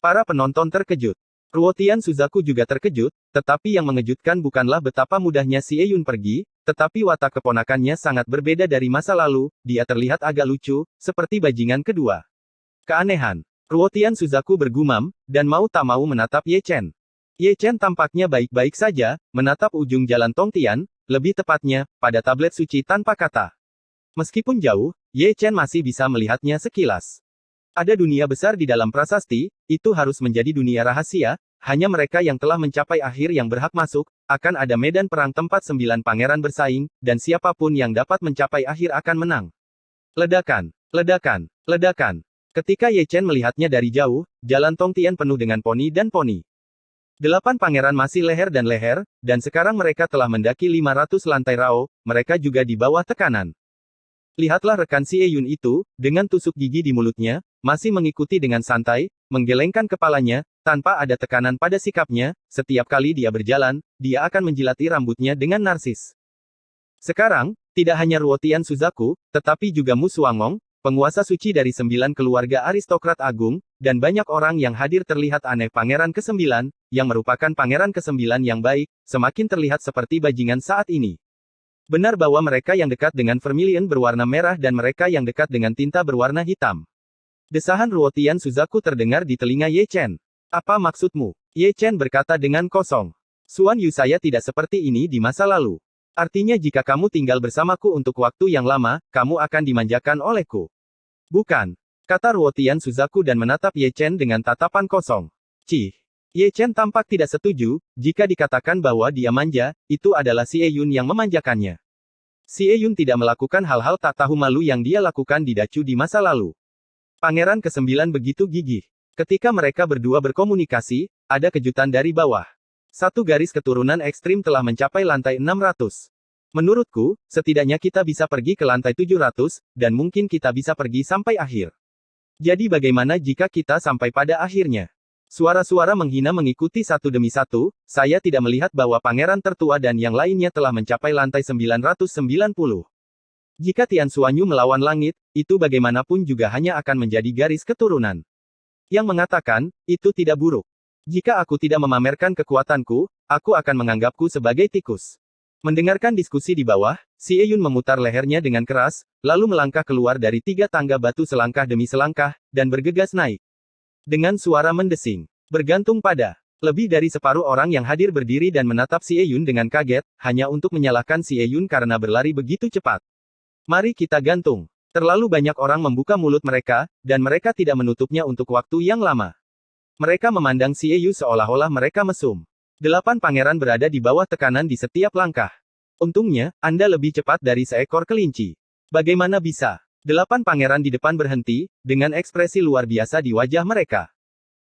Para penonton terkejut. Ruotian Suzaku juga terkejut, tetapi yang mengejutkan bukanlah betapa mudahnya Xie Yun pergi, tetapi watak keponakannya sangat berbeda dari masa lalu, dia terlihat agak lucu, seperti bajingan kedua. Keanehan. Ruotian Suzaku bergumam, dan mau tak mau menatap Ye Chen. Ye Chen tampaknya baik-baik saja, menatap ujung jalan Tongtian, lebih tepatnya, pada tablet suci tanpa kata. Meskipun jauh, Ye Chen masih bisa melihatnya sekilas. Ada dunia besar di dalam prasasti, itu harus menjadi dunia rahasia, hanya mereka yang telah mencapai akhir yang berhak masuk, akan ada medan perang tempat 9 pangeran bersaing, dan siapapun yang dapat mencapai akhir akan menang. Ledakan, ledakan, ledakan. Ketika Ye Chen melihatnya dari jauh, jalan Tongtian penuh dengan poni dan poni. 8 pangeran masih leher, dan sekarang mereka telah mendaki 500 lantai rao, mereka juga di bawah tekanan. Lihatlah rekan Xie Yun itu, dengan tusuk gigi di mulutnya, masih mengikuti dengan santai, menggelengkan kepalanya, tanpa ada tekanan pada sikapnya, setiap kali dia berjalan, dia akan menjilati rambutnya dengan narsis. Sekarang, tidak hanya Ruotian Suzaku, tetapi juga Mu Suangong, penguasa suci dari 9 keluarga aristokrat agung, dan banyak orang yang hadir terlihat aneh. Pangeran ke-9, yang merupakan pangeran ke-9 yang baik, semakin terlihat seperti bajingan saat ini. Benar bahwa mereka yang dekat dengan vermilion berwarna merah dan mereka yang dekat dengan tinta berwarna hitam. Desahan Ruotian Suzaku terdengar di telinga Ye Chen. Apa maksudmu? Ye Chen berkata dengan kosong. Xuan Yu, saya tidak seperti ini di masa lalu. Artinya jika kamu tinggal bersamaku untuk waktu yang lama, kamu akan dimanjakan olehku. Bukan, kata Ruotian Suzaku dan menatap Ye Chen dengan tatapan kosong. Cih. Ye Chen tampak tidak setuju, jika dikatakan bahwa dia manja, itu adalah Xie Yun yang memanjakannya. Xie Yun tidak melakukan hal-hal tak tahu malu yang dia lakukan di Dacu di masa lalu. Pangeran ke-9 begitu gigih. Ketika mereka berdua berkomunikasi, ada kejutan dari bawah. Satu garis keturunan ekstrim telah mencapai lantai 600. Menurutku, setidaknya kita bisa pergi ke lantai 700, dan mungkin kita bisa pergi sampai akhir. Jadi bagaimana jika kita sampai pada akhirnya? Suara-suara menghina mengikuti satu demi satu, saya tidak melihat bahwa pangeran tertua dan yang lainnya telah mencapai lantai 990. Jika Tian Xuanyu melawan langit, itu bagaimanapun juga hanya akan menjadi garis keturunan. Yang mengatakan, itu tidak buruk. Jika aku tidak memamerkan kekuatanku, aku akan menganggapku sebagai tikus. Mendengarkan diskusi di bawah, Xie Yun memutar lehernya dengan keras, lalu melangkah keluar dari 3 tangga batu selangkah demi selangkah, dan bergegas naik. Dengan suara mendesing, bergantung pada. Lebih dari separuh orang yang hadir berdiri dan menatap Xie Yun dengan kaget, hanya untuk menyalahkan Xie Yun karena berlari begitu cepat. Mari kita gantung. Terlalu banyak orang membuka mulut mereka, dan mereka tidak menutupnya untuk waktu yang lama. Mereka memandang Xie Yun seolah-olah mereka mesum. 8 pangeran berada di bawah tekanan di setiap langkah. Untungnya, Anda lebih cepat dari seekor kelinci. Bagaimana bisa? 8 pangeran di depan berhenti, dengan ekspresi luar biasa di wajah mereka.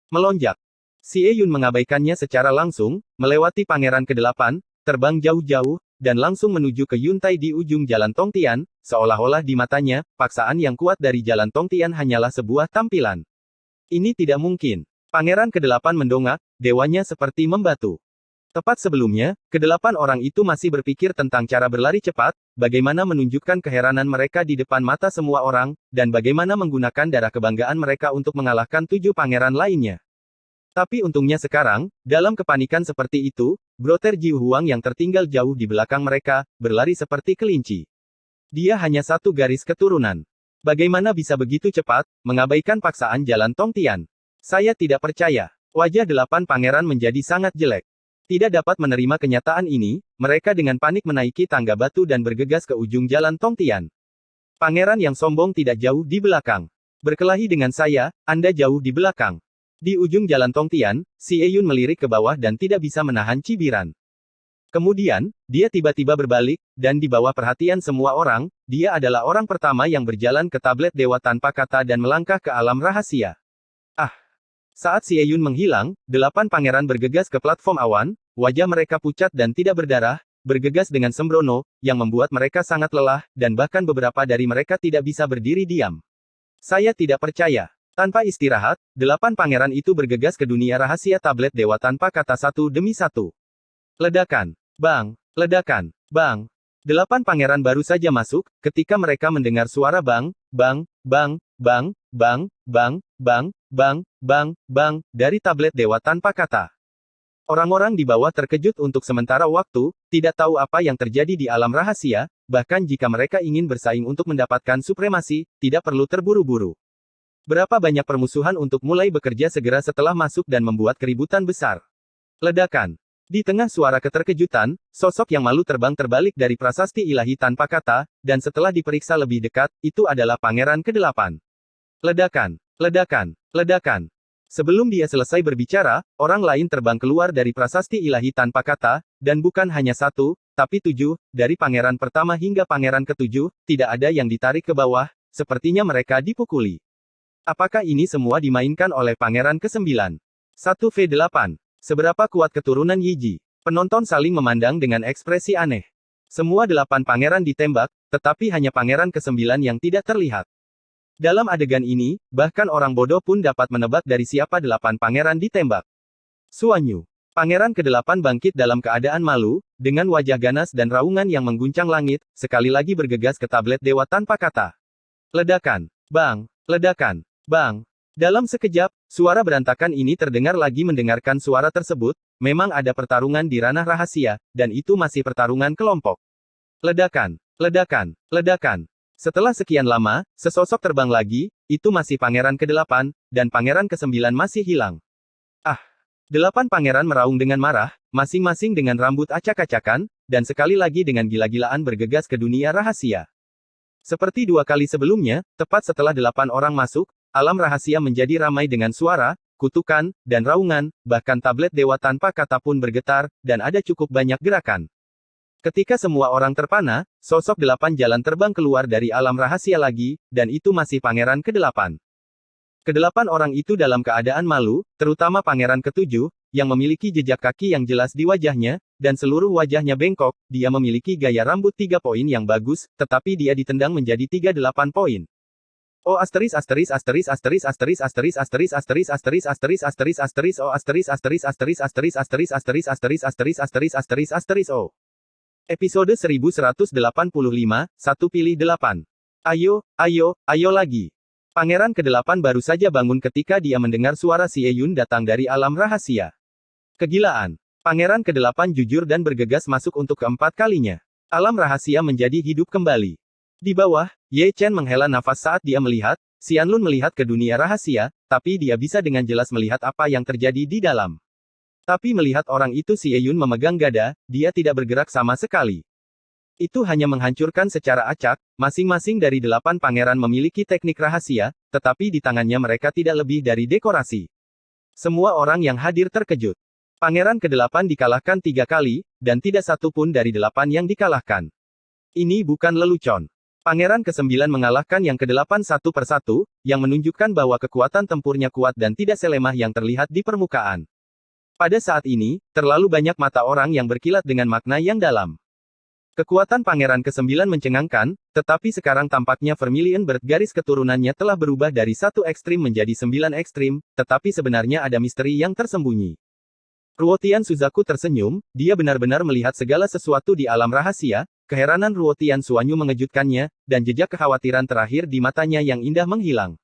Melonjak. Xie Yun mengabaikannya secara langsung, melewati pangeran ke-8, terbang jauh-jauh, dan langsung menuju ke Yuntai di ujung jalan Tongtian, seolah-olah di matanya, paksaan yang kuat dari jalan Tongtian hanyalah sebuah tampilan. Ini tidak mungkin. Pangeran ke-8 mendongak, dewanya seperti membatu. Tepat sebelumnya, ke-8 orang itu masih berpikir tentang cara berlari cepat, bagaimana menunjukkan keheranan mereka di depan mata semua orang, dan bagaimana menggunakan darah kebanggaan mereka untuk mengalahkan 7 pangeran lainnya. Tapi untungnya sekarang, dalam kepanikan seperti itu, Brother Jiu Huang yang tertinggal jauh di belakang mereka, berlari seperti kelinci. Dia hanya satu garis keturunan. Bagaimana bisa begitu cepat, mengabaikan paksaan jalan Tongtian? Saya tidak percaya. Wajah 8 pangeran menjadi sangat jelek. Tidak dapat menerima kenyataan ini, mereka dengan panik menaiki tangga batu dan bergegas ke ujung jalan Tongtian. Pangeran yang sombong tidak jauh di belakang. Berkelahi dengan saya, Anda jauh di belakang. Di ujung jalan Tongtian, si Eyun melirik ke bawah dan tidak bisa menahan cibiran. Kemudian, dia tiba-tiba berbalik, dan di bawah perhatian semua orang, dia adalah orang pertama yang berjalan ke tablet dewa tanpa kata dan melangkah ke alam rahasia. Ah! Saat si Eyun menghilang, 8 pangeran bergegas ke platform awan, wajah mereka pucat dan tidak berdarah, bergegas dengan sembrono, yang membuat mereka sangat lelah, dan bahkan beberapa dari mereka tidak bisa berdiri diam. Saya tidak percaya. Tanpa istirahat, 8 pangeran itu bergegas ke dunia rahasia tablet dewa tanpa kata satu demi satu. Ledakan. Bang! Ledakan! Bang! 8 pangeran baru saja masuk, ketika mereka mendengar suara bang, bang, bang, bang, bang, bang, bang, bang, bang, bang, dari tablet dewa tanpa kata. Orang-orang di bawah terkejut untuk sementara waktu, tidak tahu apa yang terjadi di alam rahasia, bahkan jika mereka ingin bersaing untuk mendapatkan supremasi, tidak perlu terburu-buru. Berapa banyak permusuhan untuk mulai bekerja segera setelah masuk dan membuat keributan besar. Ledakan. Di tengah suara keterkejutan, sosok yang malu terbang terbalik dari prasasti ilahi tanpa kata, dan setelah diperiksa lebih dekat, itu adalah pangeran ke-8. Ledakan. Ledakan. Ledakan. Sebelum dia selesai berbicara, orang lain terbang keluar dari prasasti ilahi tanpa kata, dan bukan hanya 1, tapi 7, dari pangeran pertama hingga pangeran ke-7, tidak ada yang ditarik ke bawah, sepertinya mereka dipukuli. Apakah ini semua dimainkan oleh pangeran ke-9? 1v8. Seberapa kuat keturunan Yiji? Penonton saling memandang dengan ekspresi aneh. Semua 8 pangeran ditembak, tetapi hanya pangeran ke-9 yang tidak terlihat. Dalam adegan ini, bahkan orang bodoh pun dapat menebak dari siapa 8 pangeran ditembak. Suanyu. Pangeran ke-8 bangkit dalam keadaan malu, dengan wajah ganas dan raungan yang mengguncang langit, sekali lagi bergegas ke tablet dewa tanpa kata. Ledakan. Bang. Ledakan. Bang. Dalam sekejap, suara berantakan ini terdengar lagi mendengarkan suara tersebut, memang ada pertarungan di ranah rahasia, dan itu masih pertarungan kelompok. Ledakan. Ledakan. Ledakan. Setelah sekian lama, sesosok terbang lagi, itu masih pangeran ke-8, dan pangeran ke-9 masih hilang. Ah! 8 pangeran meraung dengan marah, masing-masing dengan rambut acak-acakan, dan sekali lagi dengan gila-gilaan bergegas ke dunia rahasia. Seperti 2 kali sebelumnya, tepat setelah 8 orang masuk, alam rahasia menjadi ramai dengan suara, kutukan, dan raungan, bahkan tablet dewa tanpa kata pun bergetar, dan ada cukup banyak gerakan. Ketika semua orang terpana, sosok 8 jalan terbang keluar dari alam rahasia lagi, dan itu masih pangeran ke-8. Ke-8 orang itu dalam keadaan malu, terutama pangeran ke-7, yang memiliki jejak kaki yang jelas di wajahnya, dan seluruh wajahnya bengkok, dia memiliki gaya rambut 3 poin yang bagus, tetapi dia ditendang menjadi 38 poin. Oh asteris asteris asteris asteris asteris asteris asteris asteris asteris asteris asteris asteris oh asteris asteris asteris asteris asteris asteris asteris asteris asteris asteris asteris oh. Episode 1185, 1 pilih 8. Ayo, ayo, ayo lagi. Pangeran ke-8 baru saja bangun ketika dia mendengar suara si Eyun datang dari alam rahasia. Kegilaan. Pangeran ke-8 jujur dan bergegas masuk untuk keempat kalinya. Alam rahasia menjadi hidup kembali. Di bawah, Ye Chen menghela nafas saat dia melihat, Xianlun melihat ke dunia rahasia, tapi dia bisa dengan jelas melihat apa yang terjadi di dalam. Tapi melihat orang itu si Eyun memegang gada, dia tidak bergerak sama sekali. Itu hanya menghancurkan secara acak, masing-masing dari 8 pangeran memiliki teknik rahasia, tetapi di tangannya mereka tidak lebih dari dekorasi. Semua orang yang hadir terkejut. Pangeran ke-8 dikalahkan 3 kali, dan tidak satu pun dari 8 yang dikalahkan. Ini bukan lelucon. Pangeran ke-9 mengalahkan yang ke-8 satu persatu, yang menunjukkan bahwa kekuatan tempurnya kuat dan tidak selemah yang terlihat di permukaan. Pada saat ini, terlalu banyak mata orang yang berkilat dengan makna yang dalam. Kekuatan Pangeran ke-9 mencengangkan, tetapi sekarang tampaknya Vermilion Bird garis keturunannya telah berubah dari 1 ekstrim menjadi 9 ekstrim, tetapi sebenarnya ada misteri yang tersembunyi. Ruotian Suzaku tersenyum, dia benar-benar melihat segala sesuatu di alam rahasia. Keheranan Ruotian Suanyu mengejutkannya, dan jejak kekhawatiran terakhir di matanya yang indah menghilang.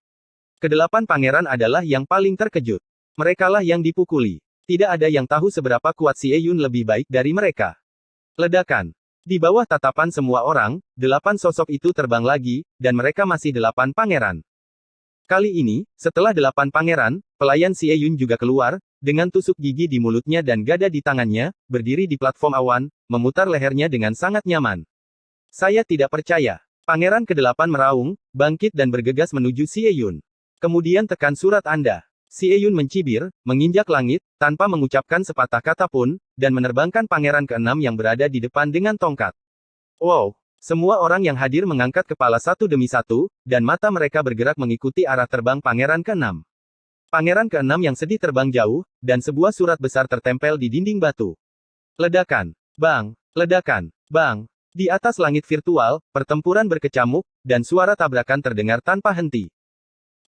Ke-8 pangeran adalah yang paling terkejut. Merekalah yang dipukuli. Tidak ada yang tahu seberapa kuat si Eyun lebih baik dari mereka. Ledakan. Di bawah tatapan semua orang, 8 sosok itu terbang lagi, dan mereka masih 8 pangeran. Kali ini, setelah 8 pangeran, pelayan Xie Yun juga keluar, dengan tusuk gigi di mulutnya dan gada di tangannya, berdiri di platform awan, memutar lehernya dengan sangat nyaman. Saya tidak percaya. Pangeran ke-8 meraung, bangkit dan bergegas menuju Xie Yun. Kemudian tekan surat Anda. Xie Yun mencibir, menginjak langit, tanpa mengucapkan sepatah kata pun, dan menerbangkan pangeran ke-6 yang berada di depan dengan tongkat. Wow! Semua orang yang hadir mengangkat kepala satu demi satu, dan mata mereka bergerak mengikuti arah terbang pangeran ke-6. Pangeran ke-6 yang sedih terbang jauh, dan sebuah surat besar tertempel di dinding batu. Ledakan. Bang! Ledakan. Bang! Di atas langit virtual, pertempuran berkecamuk, dan suara tabrakan terdengar tanpa henti.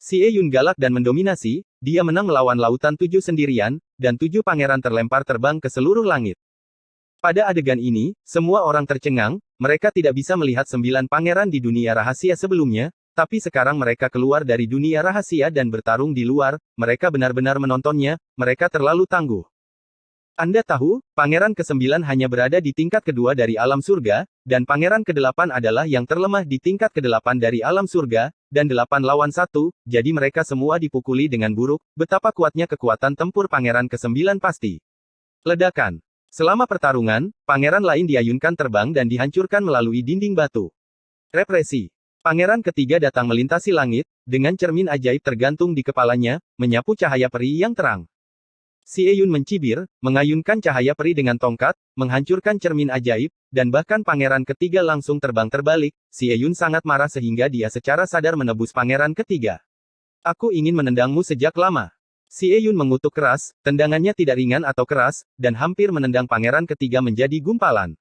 Xie Yun galak dan mendominasi, dia menang melawan Lautan 7 sendirian, dan 7 pangeran terlempar terbang ke seluruh langit. Pada adegan ini, semua orang tercengang, mereka tidak bisa melihat 9 pangeran di dunia rahasia sebelumnya, tapi sekarang mereka keluar dari dunia rahasia dan bertarung di luar, mereka benar-benar menontonnya, mereka terlalu tangguh. Anda tahu, pangeran ke-9 hanya berada di tingkat kedua dari alam surga, dan pangeran ke-8 adalah yang terlemah di tingkat ke-8 dari alam surga, dan 8 lawan 1, jadi mereka semua dipukuli dengan buruk, betapa kuatnya kekuatan tempur pangeran ke-9 pasti. Ledakan. Selama pertarungan, pangeran lain diayunkan terbang dan dihancurkan melalui dinding batu. Represi. Pangeran ketiga datang melintasi langit, dengan cermin ajaib tergantung di kepalanya, menyapu cahaya peri yang terang. Xie Yun mencibir, mengayunkan cahaya peri dengan tongkat, menghancurkan cermin ajaib, dan bahkan pangeran ketiga langsung terbang terbalik. Xie Yun sangat marah sehingga dia secara sadar menebus pangeran ketiga. Aku ingin menendangmu sejak lama. Xie Yun mengutuk keras, tendangannya tidak ringan atau keras, dan hampir menendang pangeran ketiga menjadi gumpalan.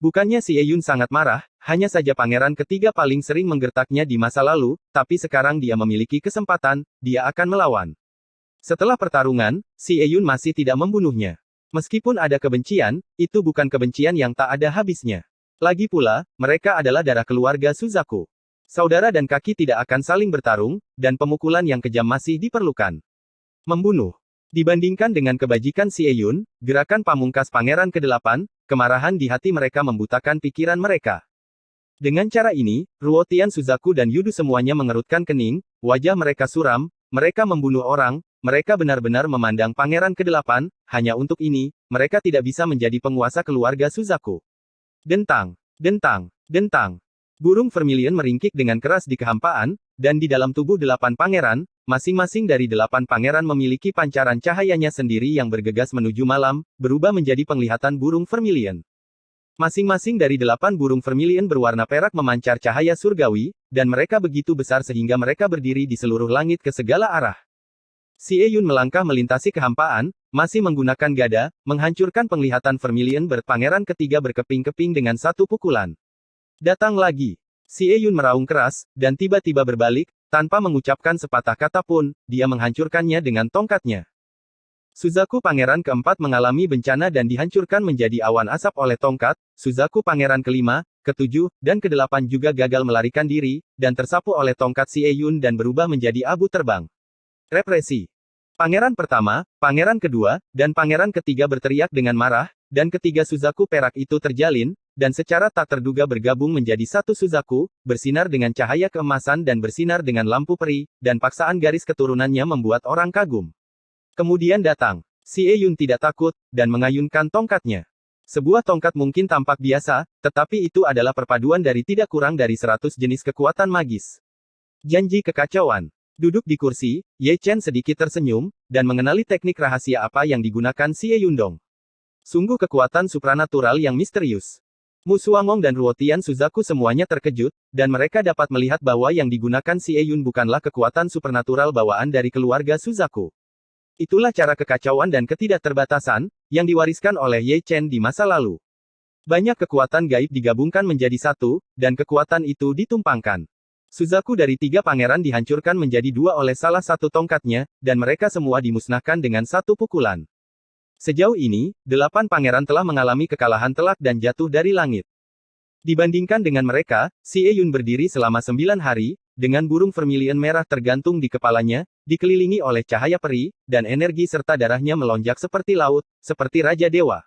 Bukannya Xie Yun sangat marah, hanya saja pangeran ketiga paling sering menggertaknya di masa lalu, tapi sekarang dia memiliki kesempatan, dia akan melawan. Setelah pertarungan, Xie Yun masih tidak membunuhnya. Meskipun ada kebencian, itu bukan kebencian yang tak ada habisnya. Lagi pula, mereka adalah darah keluarga Suzaku. Saudara dan kaki tidak akan saling bertarung, dan pemukulan yang kejam masih diperlukan. Membunuh. Dibandingkan dengan kebajikan Xie Yun, gerakan pamungkas pangeran ke-8, kemarahan di hati mereka membutakan pikiran mereka. Dengan cara ini, Ruotian Suzaku dan Yudu semuanya mengerutkan kening, wajah mereka suram, mereka membunuh orang, mereka benar-benar memandang pangeran ke-8, hanya untuk ini, mereka tidak bisa menjadi penguasa keluarga Suzaku. Dentang, dentang, dentang. Burung vermilion meringkik dengan keras di kehampaan, dan di dalam tubuh 8 pangeran, masing-masing dari 8 pangeran memiliki pancaran cahayanya sendiri yang bergegas menuju malam, berubah menjadi penglihatan burung vermilion. Masing-masing dari 8 burung vermilion berwarna perak memancar cahaya surgawi, dan mereka begitu besar sehingga mereka berdiri di seluruh langit ke segala arah. Xie Yun melangkah melintasi kehampaan, masih menggunakan gada, menghancurkan penglihatan vermilion berpangeran ketiga berkeping-keping dengan satu pukulan. Datang lagi. Xie Yun meraung keras, dan tiba-tiba berbalik, tanpa mengucapkan sepatah kata pun, dia menghancurkannya dengan tongkatnya. Suzaku pangeran keempat mengalami bencana dan dihancurkan menjadi awan asap oleh tongkat, Suzaku pangeran kelima, ketujuh, dan ke-8 juga gagal melarikan diri, dan tersapu oleh tongkat Xie Yun dan berubah menjadi abu terbang. Represi. Pangeran pertama, pangeran kedua, dan pangeran ketiga berteriak dengan marah, dan ketiga Suzaku perak itu terjalin, dan secara tak terduga bergabung menjadi satu Suzaku, bersinar dengan cahaya keemasan dan bersinar dengan lampu peri, dan paksaan garis keturunannya membuat orang kagum. Kemudian datang. Xie Yun tidak takut, dan mengayunkan tongkatnya. Sebuah tongkat mungkin tampak biasa, tetapi itu adalah perpaduan dari tidak kurang dari 100 jenis kekuatan magis. Janji kekacauan. Duduk di kursi, Ye Chen sedikit tersenyum, dan mengenali teknik rahasia apa yang digunakan Xie Yundong. Sungguh kekuatan supranatural yang misterius. Mu Suangong dan Ruotian Suzaku semuanya terkejut, dan mereka dapat melihat bahwa yang digunakan Xie Yun bukanlah kekuatan supernatural bawaan dari keluarga Suzaku. Itulah cara kekacauan dan ketidakterbatasan, yang diwariskan oleh Ye Chen di masa lalu. Banyak kekuatan gaib digabungkan menjadi satu, dan kekuatan itu ditumpangkan. Suzaku dari 3 pangeran dihancurkan menjadi 2 oleh salah satu tongkatnya, dan mereka semua dimusnahkan dengan satu pukulan. Sejauh ini, 8 pangeran telah mengalami kekalahan telak dan jatuh dari langit. Dibandingkan dengan mereka, Xie Yun berdiri selama 9 hari, dengan burung vermilion merah tergantung di kepalanya, dikelilingi oleh cahaya peri, dan energi serta darahnya melonjak seperti laut, seperti Raja Dewa.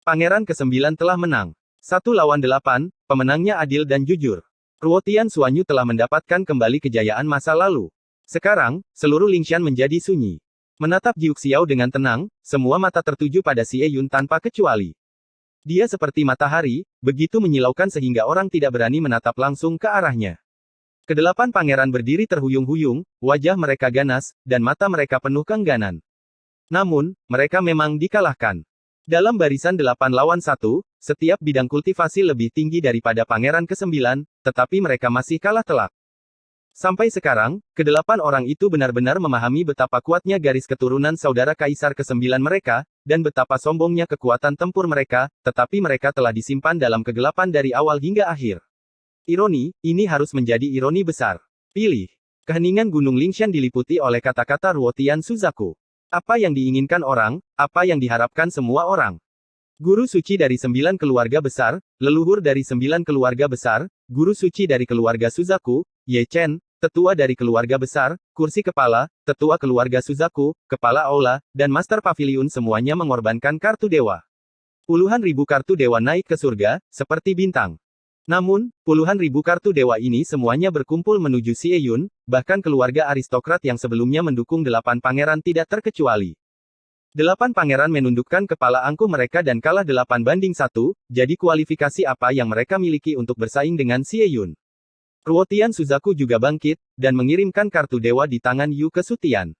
Pangeran ke-9 telah menang. 1 lawan 8, pemenangnya adil dan jujur. Ruotian Suanyu telah mendapatkan kembali kejayaan masa lalu. Sekarang, seluruh Lingshan menjadi sunyi. Menatap Jiuk Xiao dengan tenang, semua mata tertuju pada Xie Yun tanpa kecuali. Dia seperti matahari, begitu menyilaukan sehingga orang tidak berani menatap langsung ke arahnya. Kedelapan pangeran berdiri terhuyung-huyung, wajah mereka ganas, dan mata mereka penuh keengganan. Namun, mereka memang dikalahkan. Dalam barisan 8 lawan 1, setiap bidang kultivasi lebih tinggi daripada pangeran ke-9, tetapi mereka masih kalah telak. Sampai sekarang, kedelapan orang itu benar-benar memahami betapa kuatnya garis keturunan saudara kaisar ke-9 mereka, dan betapa sombongnya kekuatan tempur mereka, tetapi mereka telah disimpan dalam kegelapan dari awal hingga akhir. Ironi, ini harus menjadi ironi besar. Pilih. Keheningan Gunung Lingshan diliputi oleh kata-kata Ruotian Suzaku. Apa yang diinginkan orang, apa yang diharapkan semua orang. Guru suci dari 9 keluarga besar, leluhur dari 9 keluarga besar, guru suci dari keluarga Suzaku, Ye Chen, tetua dari keluarga besar, kursi kepala, tetua keluarga Suzaku, kepala aula, dan master pavilion semuanya mengorbankan kartu dewa. Puluhan ribu kartu dewa naik ke surga, seperti bintang. Namun, puluhan ribu kartu dewa ini semuanya berkumpul menuju Xie Yun, bahkan keluarga aristokrat yang sebelumnya mendukung 8 pangeran tidak terkecuali. 8 pangeran menundukkan kepala angkuh mereka dan kalah 8-1, jadi kualifikasi apa yang mereka miliki untuk bersaing dengan Xie Yun? Ruotian Suzaku juga bangkit, dan mengirimkan kartu dewa di tangan Yu ke Sutian.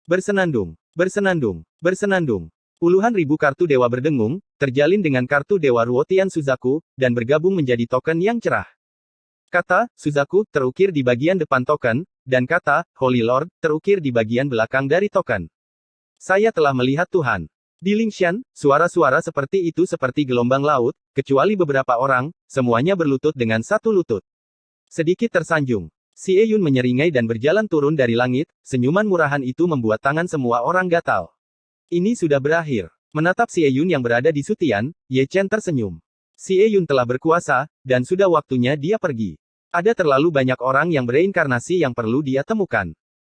Bersenandung, bersenandung, bersenandung. Puluhan ribu kartu dewa berdengung, terjalin dengan kartu dewa Ruotian Suzaku, dan bergabung menjadi token yang cerah. Kata, Suzaku, terukir di bagian depan token, dan kata, Holy Lord, terukir di bagian belakang dari token. Saya telah melihat Tuhan. Di Lingshan, suara-suara seperti itu seperti gelombang laut, kecuali beberapa orang, semuanya berlutut dengan satu lutut. Sedikit tersanjung. Xie Yun menyeringai dan berjalan turun dari langit, senyuman murahan itu membuat tangan semua orang gatal. Ini sudah berakhir. Menatap Xie Yun yang berada di Sutian, Ye Chen tersenyum. Xie Yun telah berkuasa, dan sudah waktunya dia pergi. Ada terlalu banyak orang yang bereinkarnasi yang perlu dia temukan.